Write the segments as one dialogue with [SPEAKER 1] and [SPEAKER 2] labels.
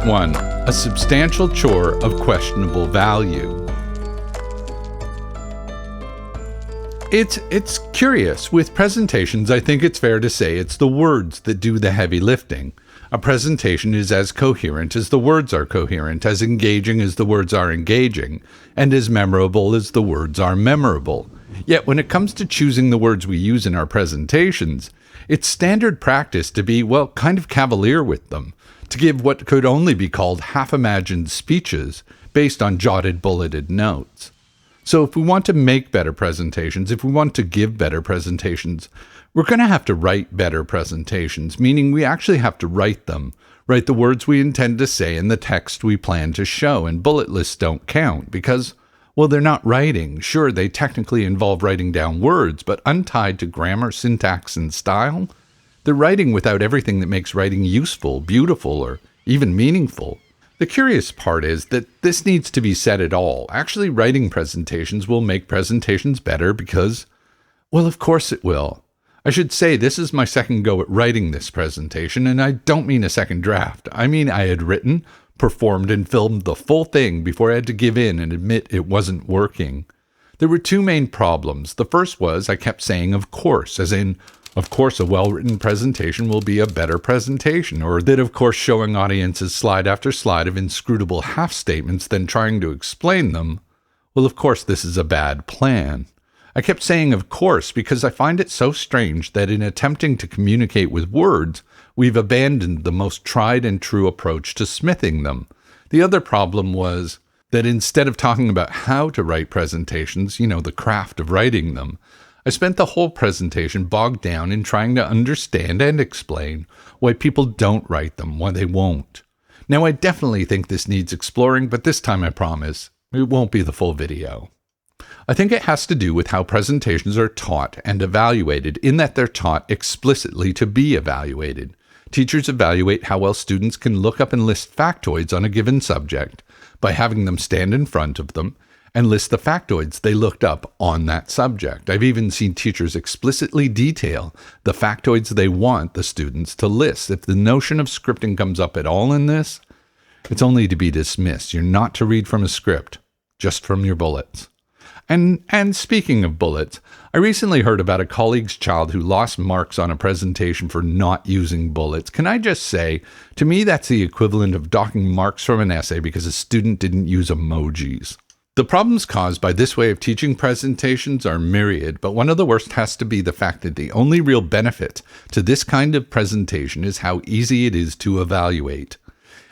[SPEAKER 1] Part 1. A substantial chore of questionable value. It's curious. With presentations, I think it's fair to say it's the words that do the heavy lifting. A presentation is as coherent as the words are coherent, as engaging as the words are engaging, and as memorable as the words are memorable. Yet when it comes to choosing the words we use in our presentations, it's standard practice to be, kind of cavalier with them, to give what could only be called half-imagined speeches based on jotted, bulleted notes. So if we want to make better presentations, if we want to give better presentations, we're going to have to write better presentations, meaning we actually have to write them, write the words we intend to say and the text we plan to show, and bullet lists don't count because, they're not writing. Sure, they technically involve writing down words, but untied to grammar, syntax, and style, they're writing without everything that makes writing useful, beautiful, or even meaningful. The curious part is that this needs to be said at all. Actually, writing presentations will make presentations better because, of course it will. I should say this is my second go at writing this presentation, and I don't mean a second draft. I mean I had written, performed, and filmed the full thing before I had to give in and admit it wasn't working. There were two main problems. The first was I kept saying of course, as in, of course a well-written presentation will be a better presentation, or that of course showing audiences slide after slide of inscrutable half-statements then trying to explain them, of course this is a bad plan. I kept saying of course because I find it so strange that in attempting to communicate with words, we've abandoned the most tried and true approach to smithing them. The other problem was that instead of talking about how to write presentations, the craft of writing them, I spent the whole presentation bogged down in trying to understand and explain why people don't write them, why they won't. Now, I definitely think this needs exploring, but this time I promise it won't be the full video. I think it has to do with how presentations are taught and evaluated, in that they're taught explicitly to be evaluated. Teachers evaluate how well students can look up and list factoids on a given subject by having them stand in front of them and list the factoids they looked up on that subject. I've even seen teachers explicitly detail the factoids they want the students to list. If the notion of scripting comes up at all in this, it's only to be dismissed. You're not to read from a script, just from your bullets. And speaking of bullets, I recently heard about a colleague's child who lost marks on a presentation for not using bullets. Can I just say, to me that's the equivalent of docking marks from an essay because a student didn't use emojis. The problems caused by this way of teaching presentations are myriad, but one of the worst has to be the fact that the only real benefit to this kind of presentation is how easy it is to evaluate.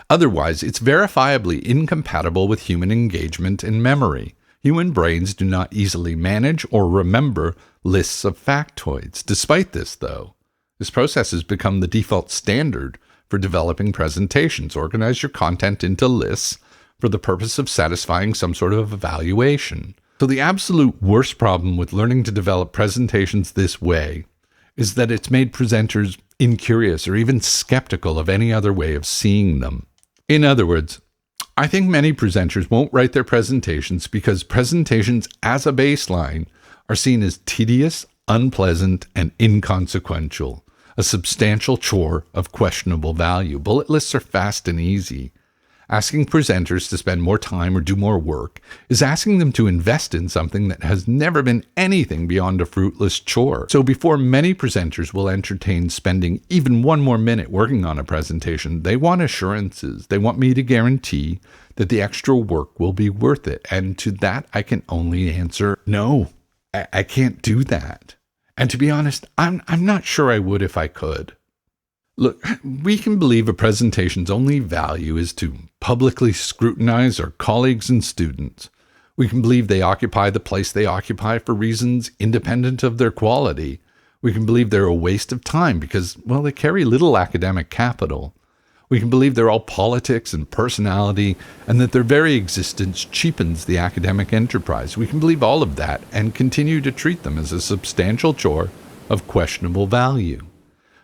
[SPEAKER 1] Otherwise, it's verifiably incompatible with human engagement and memory. Human brains do not easily manage or remember lists of factoids. Despite this, though, this process has become the default standard for developing presentations. Organize your content into lists for the purpose of satisfying some sort of evaluation. So the absolute worst problem with learning to develop presentations this way is that it's made presenters incurious or even skeptical of any other way of seeing them. In other words, I think many presenters won't write their presentations because presentations as a baseline are seen as tedious, unpleasant, and inconsequential, a substantial chore of questionable value. Bullet lists are fast and easy. Asking presenters to spend more time or do more work is asking them to invest in something that has never been anything beyond a fruitless chore. So before many presenters will entertain spending even one more minute working on a presentation, they want assurances. They want me to guarantee that the extra work will be worth it. And to that, I can only answer, no, I can't do that. And to be honest, I'm not sure I would if I could. Look, we can believe a presentation's only value is to publicly scrutinize our colleagues and students. We can believe they occupy the place they occupy for reasons independent of their quality. We can believe they're a waste of time because, they carry little academic capital. We can believe they're all politics and personality and that their very existence cheapens the academic enterprise. We can believe all of that and continue to treat them as a substantial chore of questionable value.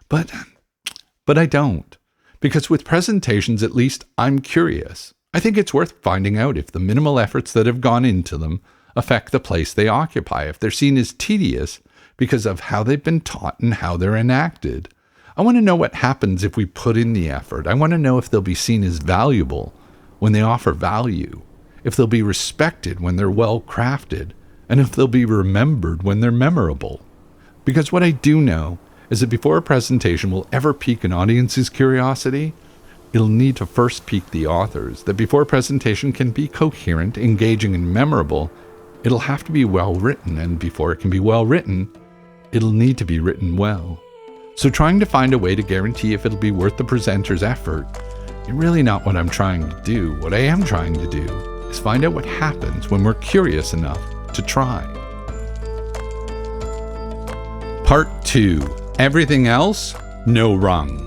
[SPEAKER 1] But I don't, because with presentations, at least, I'm curious. I think it's worth finding out if the minimal efforts that have gone into them affect the place they occupy, if they're seen as tedious because of how they've been taught and how they're enacted. I want to know what happens if we put in the effort. I want to know if they'll be seen as valuable when they offer value, if they'll be respected when they're well crafted, and if they'll be remembered when they're memorable. Because what I do know is that before a presentation will ever pique an audience's curiosity, it'll need to first pique the authors. That before a presentation can be coherent, engaging, and memorable, it'll have to be well written, and before it can be well written, it'll need to be written well. So trying to find a way to guarantee if it'll be worth the presenter's effort is really not what I'm trying to do. What I am trying to do is find out what happens when we're curious enough to try. Part 2. Everything else, no rung.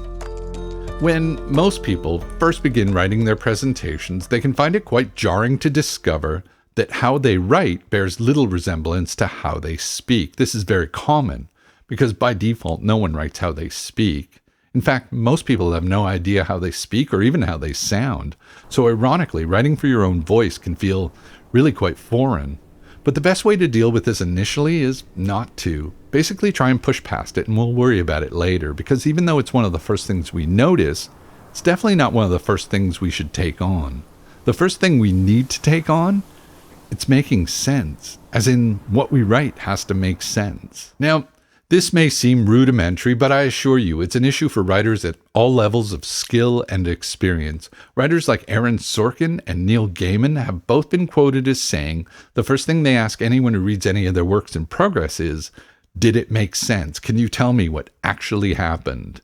[SPEAKER 1] When most people first begin writing their presentations, they can find it quite jarring to discover that how they write bears little resemblance to how they speak. This is very common, because by default, no one writes how they speak. In fact, most people have no idea how they speak or even how they sound. So ironically, writing for your own voice can feel really quite foreign. But the best way to deal with this initially is not to. Basically try and push past it, and we'll worry about it later, because even though it's one of the first things we notice, it's definitely not one of the first things we should take on. The first thing we need to take on, it's making sense, as in what we write has to make sense. Now, this may seem rudimentary, but I assure you it's an issue for writers at all levels of skill and experience. Writers like Aaron Sorkin and Neil Gaiman have both been quoted as saying the first thing they ask anyone who reads any of their works in progress is, did it make sense? Can you tell me what actually happened?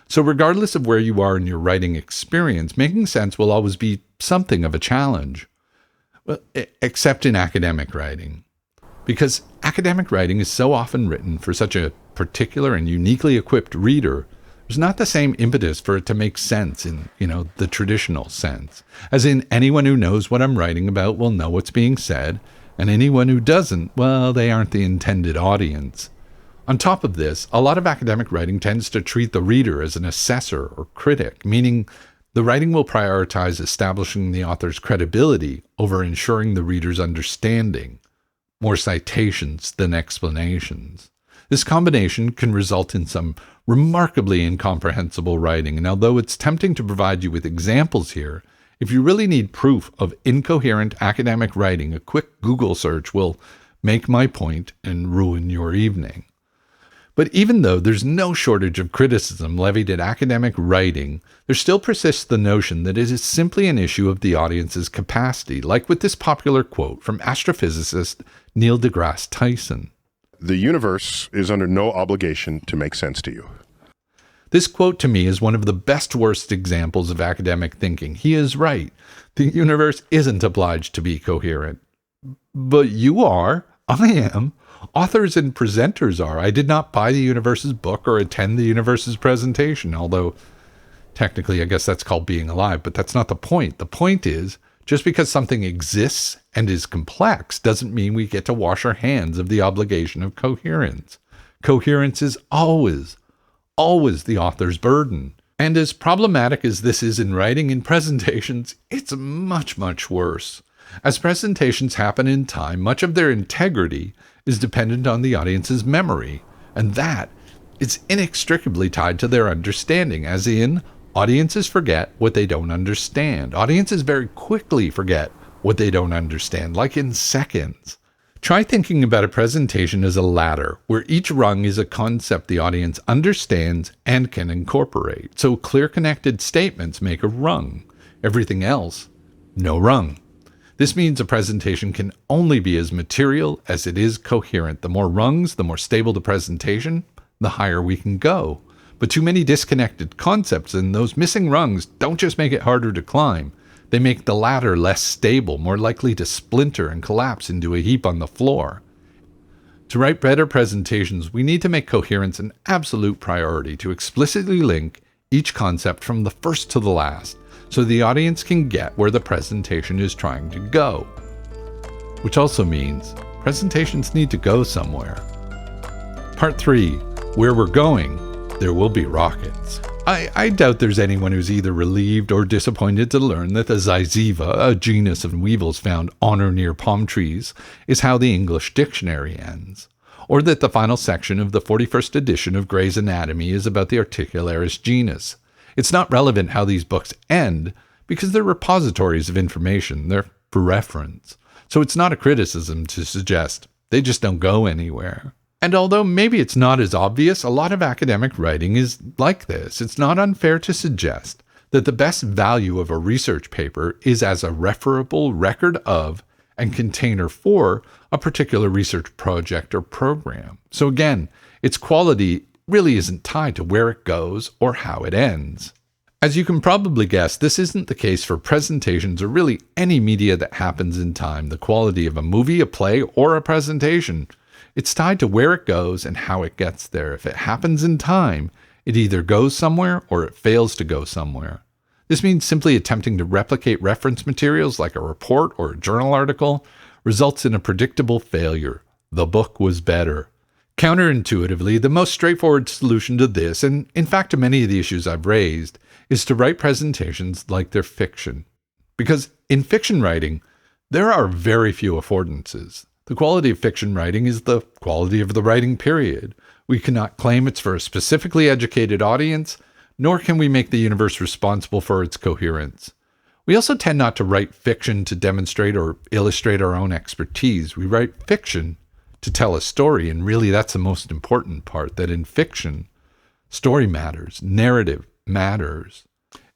[SPEAKER 1] So regardless of where you are in your writing experience, making sense will always be something of a challenge. Well, except in academic writing. Because academic writing is so often written for such a particular and uniquely equipped reader, there's not the same impetus for it to make sense in, the traditional sense. As in, anyone who knows what I'm writing about will know what's being said, and anyone who doesn't, well, they aren't the intended audience. On top of this, a lot of academic writing tends to treat the reader as an assessor or critic, meaning the writing will prioritize establishing the author's credibility over ensuring the reader's understanding. More citations than explanations. This combination can result in some remarkably incomprehensible writing, and although it's tempting to provide you with examples here, if you really need proof of incoherent academic writing, a quick Google search will make my point and ruin your evening. But even though there's no shortage of criticism levied at academic writing, there still persists the notion that it is simply an issue of the audience's capacity, like with this popular quote from astrophysicist Neil deGrasse Tyson.
[SPEAKER 2] The universe is under no obligation to make sense to you.
[SPEAKER 1] This quote to me is one of the worst examples of academic thinking. He is right. The universe isn't obliged to be coherent. But you are. I am. Authors and presenters are. I did not buy the universe's book or attend the universe's presentation, although technically I guess that's called being alive, but that's not the point. The point is, just because something exists and is complex doesn't mean we get to wash our hands of the obligation of coherence. Coherence is always the author's burden. And as problematic as this is in writing and presentations, it's much, much worse. As presentations happen in time, much of their integrity is dependent on the audience's memory, and that is inextricably tied to their understanding, as in, audiences forget what they don't understand. Audiences very quickly forget what they don't understand, like in seconds. Try thinking about a presentation as a ladder, where each rung is a concept the audience understands and can incorporate. So clear connected statements make a rung. Everything else, no rung. This means a presentation can only be as material as it is coherent. The more rungs, the more stable the presentation, the higher we can go. But too many disconnected concepts and those missing rungs don't just make it harder to climb. They make the ladder less stable, more likely to splinter and collapse into a heap on the floor. To write better presentations, we need to make coherence an absolute priority, to explicitly link each concept from the first to the last, so the audience can get where the presentation is trying to go. Which also means presentations need to go somewhere. Part 3. Where we're going, there will be rockets. I doubt there's anyone who's either relieved or disappointed to learn that the Zyziva, a genus of weevils found on or near palm trees, is how the English dictionary ends. or that the final section of the 41st edition of Gray's Anatomy is about the Articularis genus. It's not relevant how these books end, because they're repositories of information, they're for reference. So it's not a criticism to suggest they just don't go anywhere. And although maybe it's not as obvious, a lot of academic writing is like this. It's not unfair to suggest that the best value of a research paper is as a referable record of and container for a particular research project or program. So again, its quality really isn't tied to where it goes or how it ends. As you can probably guess, this isn't the case for presentations or really any media that happens in time. The quality of a movie, a play, or a presentation, it's tied to where it goes and how it gets there. If it happens in time, it either goes somewhere or it fails to go somewhere. This means simply attempting to replicate reference materials like a report or a journal article results in a predictable failure. The book was better. Counterintuitively, the most straightforward solution to this, and in fact to many of the issues I've raised, is to write presentations like they're fiction. Because in fiction writing, there are very few affordances. The quality of fiction writing is the quality of the writing period. We cannot claim it's for a specifically educated audience, nor can we make the universe responsible for its coherence. We also tend not to write fiction to demonstrate or illustrate our own expertise. We write fiction to tell a story, and really that's the most important part, that in fiction, story matters, narrative matters.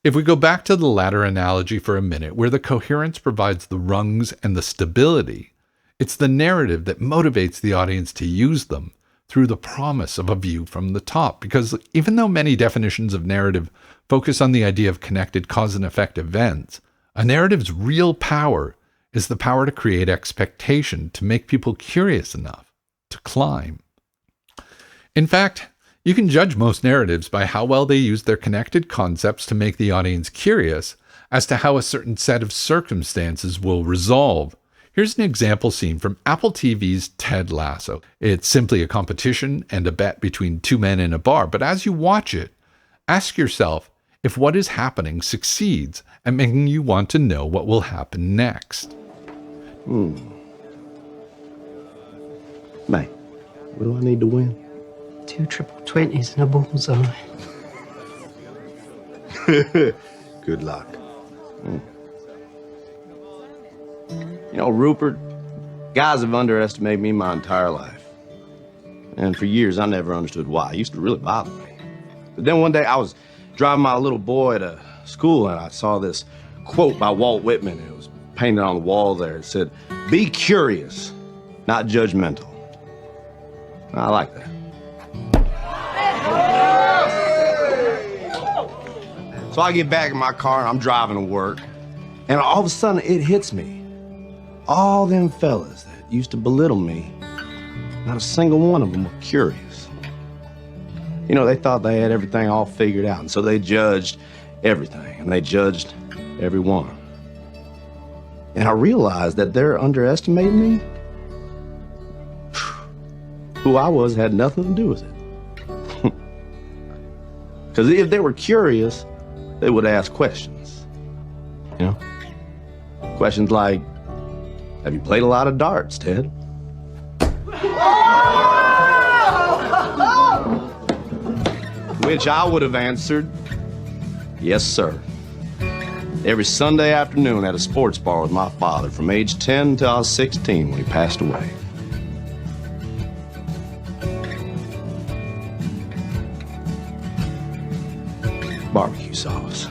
[SPEAKER 1] If we go back to the latter analogy for a minute, where the coherence provides the rungs and the stability, it's the narrative that motivates the audience to use them through the promise of a view from the top. Because even though many definitions of narrative focus on the idea of connected cause and effect events, a narrative's real power is the power to create expectation, to make people curious enough to climb. In fact, you can judge most narratives by how well they use their connected concepts to make the audience curious as to how a certain set of circumstances will resolve. Here's an example scene from Apple TV's Ted Lasso. It's simply a competition and a bet between two men in a bar, but as you watch it, ask yourself if what is happening succeeds at making you want to know what will happen next.
[SPEAKER 3] Mate, what do I need to win?
[SPEAKER 4] 2 triple 20s and a bullseye.
[SPEAKER 3] Good luck. You know, Rupert, guys have underestimated me my entire life. And for years, I never understood why. It used to really bother me. But then one day, I was driving my little boy to school, and I saw this quote by Walt Whitman. It was painted on the wall there. It said, "Be curious, not judgmental." I like that. So I get back in my car, and I'm driving to work, and all of a sudden, it hits me. All them fellas that used to belittle me, not a single one of them were curious. You know, they thought they had everything all figured out, and so they judged everything, and they judged everyone. And I realized that they're underestimating me. Who I was had nothing to do with it. Because if they were curious, they would ask questions. You know? Questions like, have you played a lot of darts, Ted? Which I would have answered, yes, sir. Every Sunday afternoon at a sports bar with my father from age 10 till I was 16 when he passed away. Barbecue sauce.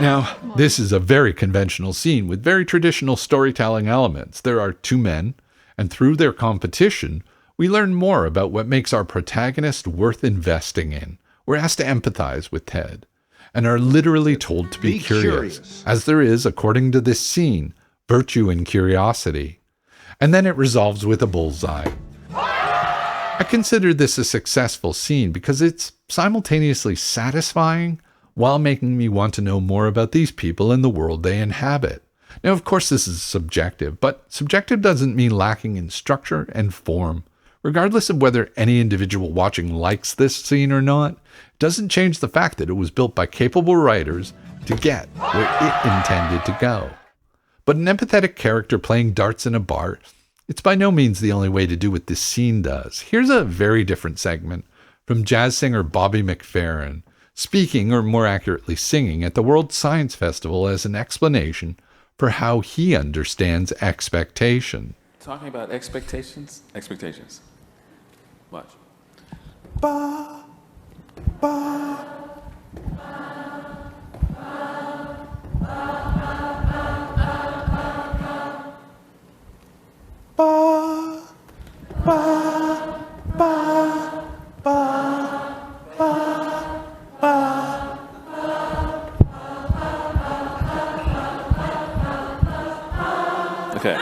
[SPEAKER 1] Now, this is a very conventional scene with very traditional storytelling elements. There are two men, and through their competition, we learn more about what makes our protagonist worth investing in. We're asked to empathize with Ted, and are literally told to be curious, as there is, according to this scene, virtue in curiosity. And then it resolves with a bullseye. I consider this a successful scene because it's simultaneously satisfying while making me want to know more about these people and the world they inhabit. Now, of course, this is subjective, but subjective doesn't mean lacking in structure and form. Regardless of whether any individual watching likes this scene or not, it doesn't change the fact that it was built by capable writers to get where it intended to go. But an empathetic character playing darts in a bar, it's by no means the only way to do what this scene does. Here's a very different segment from jazz singer Bobby McFerrin, speaking, or more accurately singing, at the World Science Festival as an explanation for how he understands expectation.
[SPEAKER 5] Talking about expectations? Expectations. Watch.
[SPEAKER 6] Ba, ba. Ba, ba, ba, ba, ba, ba.
[SPEAKER 5] Okay.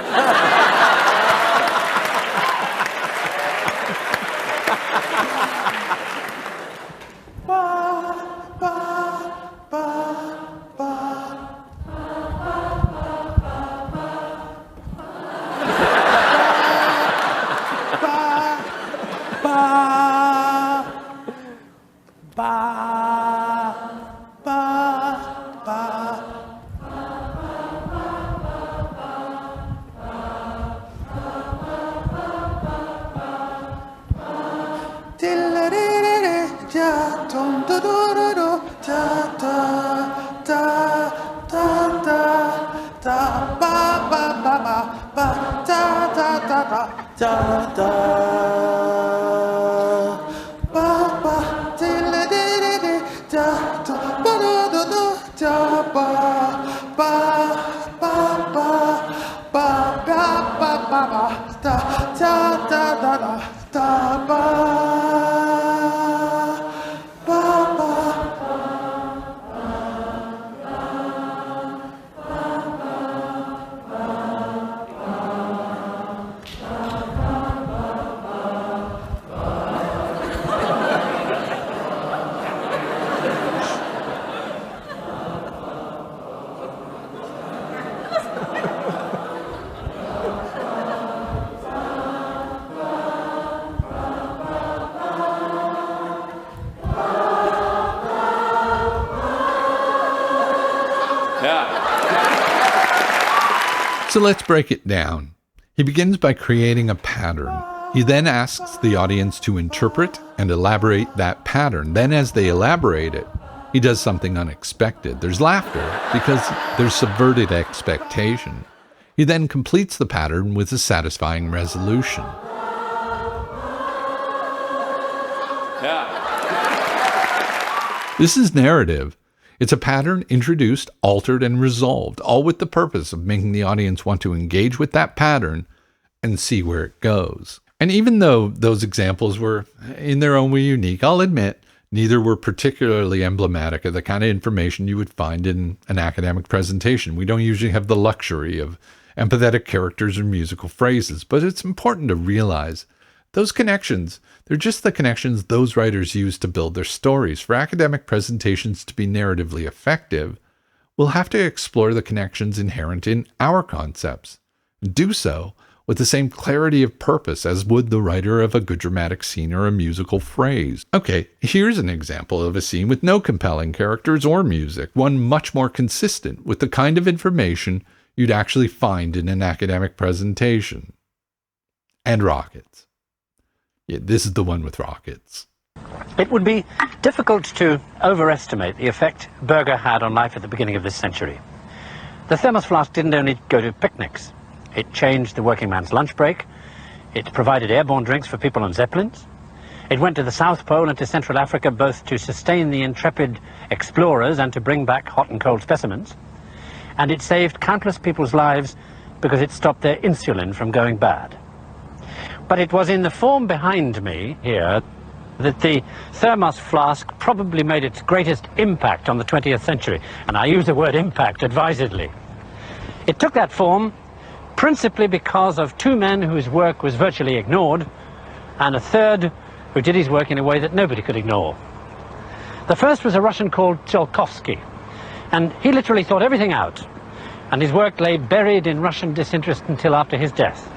[SPEAKER 1] So let's break it down. He begins by creating a pattern. He then asks the audience to interpret and elaborate that pattern. Then as they elaborate it, he does something unexpected. There's laughter because there's subverted expectation. He then completes the pattern with a satisfying resolution. This is narrative. It's a pattern introduced, altered, and resolved, all with the purpose of making the audience want to engage with that pattern and see where it goes. And even though those examples were in their own way unique, I'll admit neither were particularly emblematic of the kind of information you would find in an academic presentation. We don't usually have the luxury of empathetic characters or musical phrases, but it's important to realize those connections, they're just the connections those writers use to build their stories. For academic presentations to be narratively effective, we'll have to explore the connections inherent in our concepts. Do so with the same clarity of purpose as would the writer of a good dramatic scene or a musical phrase. Okay, here's an example of a scene with no compelling characters or music, one much more consistent with the kind of information you'd actually find in an academic presentation. And rockets. Yeah, this is the one with rockets.
[SPEAKER 7] It would be difficult to overestimate the effect Burger had on life at the beginning of this century. The thermos flask didn't only go to picnics. It changed the working man's lunch break. It provided airborne drinks for people on Zeppelins. It went to the South Pole and to Central Africa both to sustain the intrepid explorers and to bring back hot and cold specimens. And it saved countless people's lives because it stopped their insulin from going bad. But it was in the form behind me here that the thermos flask probably made its greatest impact on the 20th century. And I use the word impact advisedly. It took that form principally because of two men whose work was virtually ignored, and a third who did his work in a way that nobody could ignore. The first was a Russian called Tsiolkovsky, and he literally thought everything out, and his work lay buried in Russian disinterest until after his death.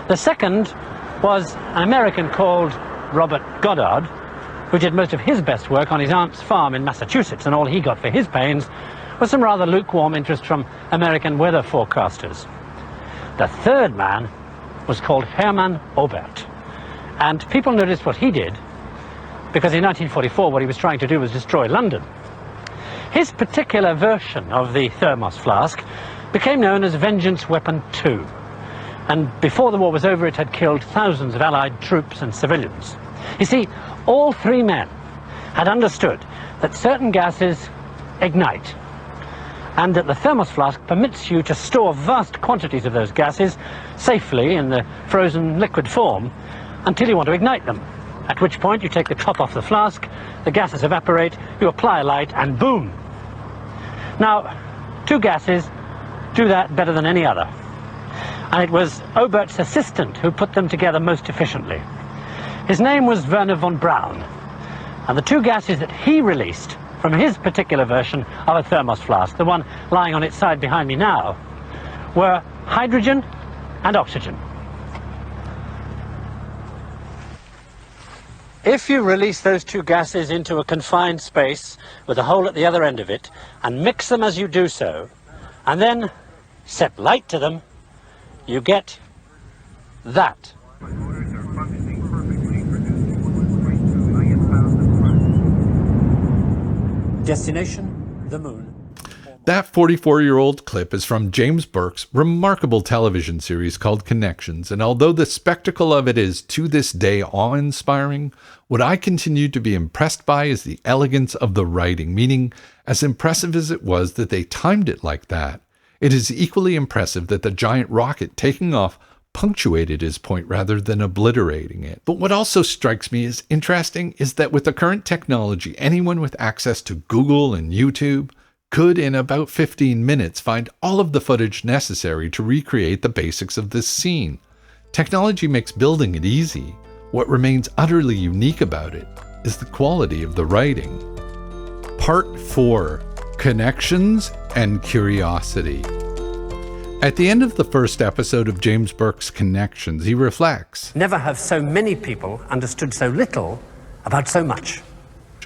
[SPEAKER 7] The second was an American called Robert Goddard, who did most of his best work on his aunt's farm in Massachusetts, and all he got for his pains was some rather lukewarm interest from American weather forecasters. The third man was called Hermann Oberth, and people noticed what he did because in 1944 what he was trying to do was destroy London. His particular version of the thermos flask became known as Vengeance Weapon 2, and before the war was over it had killed thousands of Allied troops and civilians. You see, all three men had understood that certain gases ignite, and that the thermos flask permits you to store vast quantities of those gases safely in the frozen liquid form until you want to ignite them, at which point you take the top off the flask, the gases evaporate, you apply a light, and boom. Now, two gases do that better than any other, and it was Oberth's assistant who put them together most efficiently. His name was Werner von Braun, and the two gases that he released from his particular version of a thermos flask, the one lying on its side behind me now, were hydrogen and oxygen. If you release those two gases into a confined space with a hole at the other end of it, and mix them as you do so, and then set light to them, you get that. Destination, the moon.
[SPEAKER 1] That 44-year-old clip is from James Burke's remarkable television series called Connections, and although the spectacle of it is to this day awe-inspiring, what I continue to be impressed by is the elegance of the writing, meaning as impressive as it was that they timed it like that, it is equally impressive that the giant rocket taking off punctuated his point rather than obliterating it. But what also strikes me as interesting is that with the current technology, anyone with access to Google and YouTube could in about 15 minutes find all of the footage necessary to recreate the basics of this scene. Technology makes building it easy. What remains utterly unique about it is the quality of the writing. Part 4: Connections and Curiosity. At the end of the first episode of James Burke's Connections, he reflects,
[SPEAKER 7] Never have so many people understood so little about so much.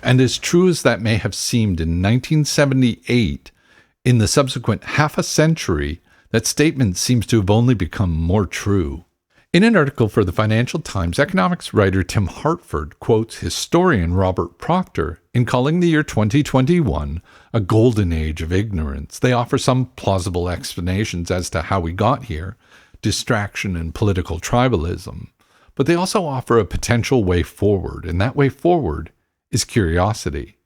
[SPEAKER 1] and as true as that may have seemed in 1978, in the subsequent half a century, that statement seems to have only become more true. In an article for the Financial Times, economics writer Tim Hartford quotes historian Robert Proctor in calling the year 2021 a golden age of ignorance. They offer some plausible explanations as to how we got here, distraction and political tribalism, but they also offer a potential way forward, and that way forward is curiosity.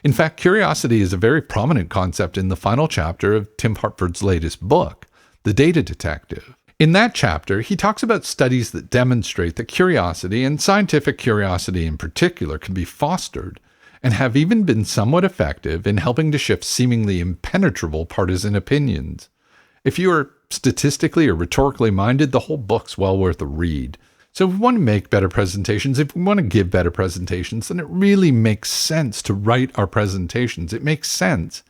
[SPEAKER 1] In fact, curiosity is a very prominent concept in the final chapter of Tim Hartford's latest book, The Data Detective. In that chapter, he talks about studies that demonstrate that curiosity, and scientific curiosity in particular, can be fostered and have even been somewhat effective in helping to shift seemingly impenetrable partisan opinions. If you are statistically or rhetorically minded, the whole book's well worth a read. So if we want to make better presentations, if we want to give better presentations, then it really makes sense to write our presentations. It makes sense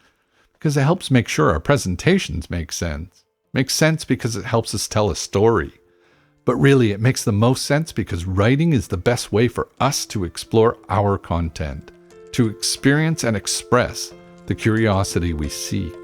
[SPEAKER 1] because it helps make sure our presentations make sense. Makes sense because it helps us tell a story. But really, it makes the most sense because writing is the best way for us to explore our content, to experience and express the curiosity we seek.